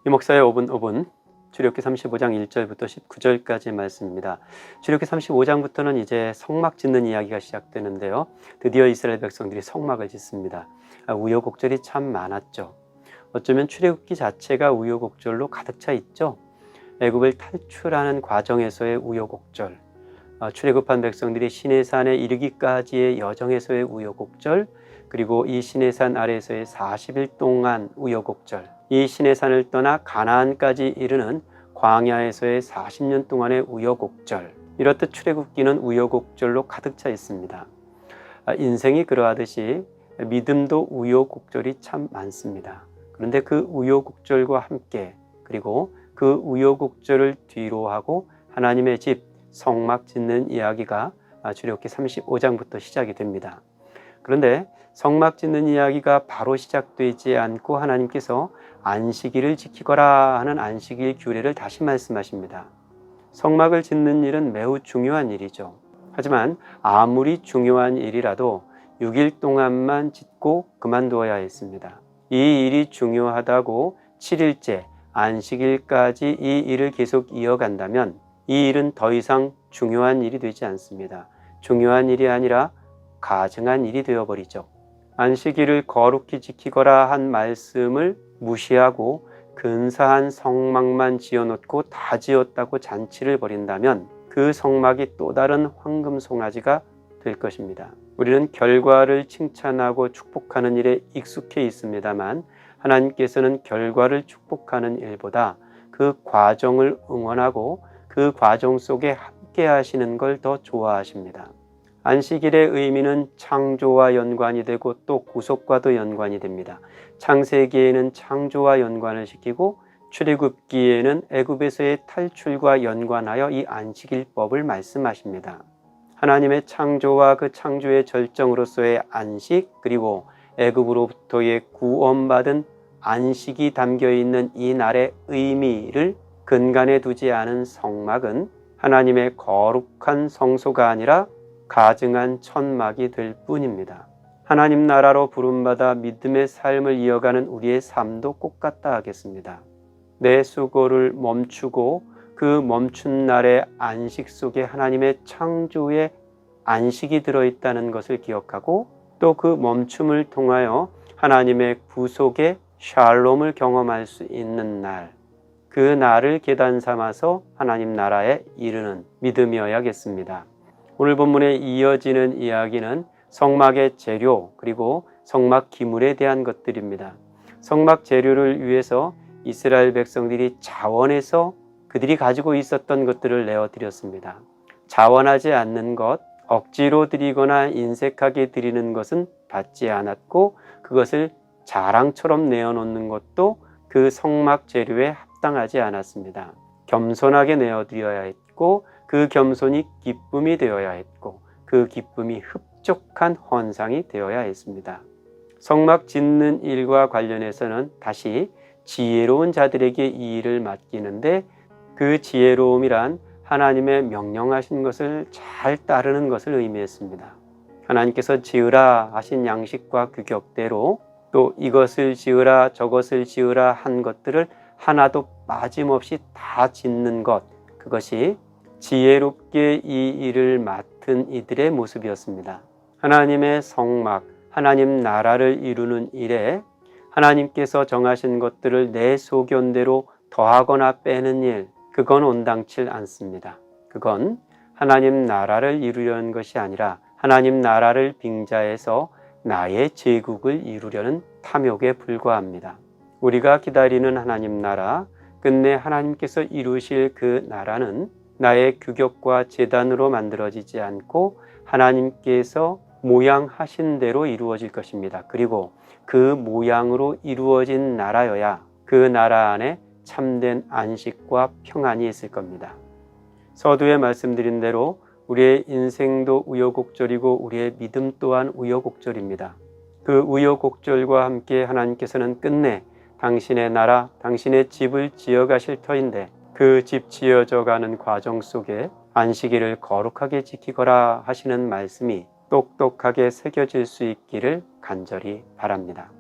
이 목사의 5분 5분 출애굽기 35장 1절부터 19절까지 말씀입니다. 출애굽기 35장부터는 이제 성막 짓는 이야기가 시작되는데요. 드디어 이스라엘 백성들이 성막을 짓습니다. 우여곡절이 참 많았죠. 어쩌면 출애굽기 자체가 우여곡절로 가득 차 있죠. 애굽을 탈출하는 과정에서의 우여곡절, 출애굽한 백성들이 시내산에 이르기까지의 여정에서의 우여곡절, 그리고 이 시내산 아래에서의 40일 동안 우여곡절, 이 시내산을 떠나 가나안까지 이르는 광야에서의 40년 동안의 우여곡절, 이렇듯 출애굽기는 우여곡절로 가득 차 있습니다. 인생이 그러하듯이 믿음도 우여곡절이 참 많습니다. 그런데 그 우여곡절과 함께, 그리고 그 우여곡절을 뒤로하고 하나님의 집 성막 짓는 이야기가 출애굽기 35장부터 시작이 됩니다. 그런데 성막 짓는 이야기가 바로 시작되지 않고 하나님께서 안식일을 지키거라 하는 안식일 규례를 다시 말씀하십니다. 성막을 짓는 일은 매우 중요한 일이죠. 하지만 아무리 중요한 일이라도 6일 동안만 짓고 그만두어야 했습니다. 이 일이 중요하다고 7일째 안식일까지 이 일을 계속 이어간다면 이 일은 더 이상 중요한 일이 되지 않습니다. 중요한 일이 아니라 가증한 일이 되어버리죠. 안식일을 거룩히 지키거라 한 말씀을 무시하고 근사한 성막만 지어놓고 다 지었다고 잔치를 벌인다면 그 성막이 또 다른 황금 송아지가 될 것입니다. 우리는 결과를 칭찬하고 축복하는 일에 익숙해 있습니다만 하나님께서는 결과를 축복하는 일보다 그 과정을 응원하고 그 과정 속에 함께 하시는 걸 더 좋아하십니다. 안식일의 의미는 창조와 연관이 되고 또 구속과도 연관이 됩니다. 창세기에는 창조와 연관을 시키고 출애굽기에는 애굽에서의 탈출과 연관하여 이 안식일법을 말씀하십니다. 하나님의 창조와 그 창조의 절정으로서의 안식, 그리고 애굽으로부터의 구원받은 안식이 담겨있는 이 날의 의미를 근간에 두지 않은 성막은 하나님의 거룩한 성소가 아니라 가증한 천막이 될 뿐입니다. 하나님 나라로 부름받아 믿음의 삶을 이어가는 우리의 삶도 똑같다 하겠습니다. 내 수고를 멈추고 그 멈춘 날의 안식 속에 하나님의 창조의 안식이 들어있다는 것을 기억하고 또 그 멈춤을 통하여 하나님의 구속의 샬롬을 경험할 수 있는 날, 그 날을 계단 삼아서 하나님 나라에 이르는 믿음이어야겠습니다. 오늘 본문에 이어지는 이야기는 성막의 재료 그리고 성막 기물에 대한 것들입니다. 성막 재료를 위해서 이스라엘 백성들이 자원해서 그들이 가지고 있었던 것들을 내어드렸습니다. 자원하지 않는 것, 억지로 드리거나 인색하게 드리는 것은 받지 않았고 그것을 자랑처럼 내어놓는 것도 그 성막 재료에 합당하지 않았습니다. 겸손하게 내어드려야 했고 그 겸손이 기쁨이 되어야 했고 그 기쁨이 흡족한 헌상이 되어야 했습니다. 성막 짓는 일과 관련해서는 다시 지혜로운 자들에게 이 일을 맡기는데 그 지혜로움이란 하나님의 명령하신 것을 잘 따르는 것을 의미했습니다. 하나님께서 지으라 하신 양식과 규격대로 또 이것을 지으라 저것을 지으라 한 것들을 하나도 빠짐없이 다 짓는 것, 그것이 지혜롭게 이 일을 맡은 이들의 모습이었습니다. 하나님의 성막, 하나님 나라를 이루는 일에 하나님께서 정하신 것들을 내 소견대로 더하거나 빼는 일, 그건 온당치 않습니다. 그건 하나님 나라를 이루려는 것이 아니라 하나님 나라를 빙자해서 나의 제국을 이루려는 탐욕에 불과합니다. 우리가 기다리는 하나님 나라, 끝내 하나님께서 이루실 그 나라는 나의 규격과 제단으로 만들어지지 않고 하나님께서 모양하신 대로 이루어질 것입니다. 그리고 그 모양으로 이루어진 나라여야 그 나라 안에 참된 안식과 평안이 있을 겁니다. 서두에 말씀드린 대로 우리의 인생도 우여곡절이고 우리의 믿음 또한 우여곡절입니다. 그 우여곡절과 함께 하나님께서는 끝내 당신의 나라, 당신의 집을 지어가실 터인데 그 집 지어져 가는 과정 속에 안식일을 거룩하게 지키거라 하시는 말씀이 똑똑하게 새겨질 수 있기를 간절히 바랍니다.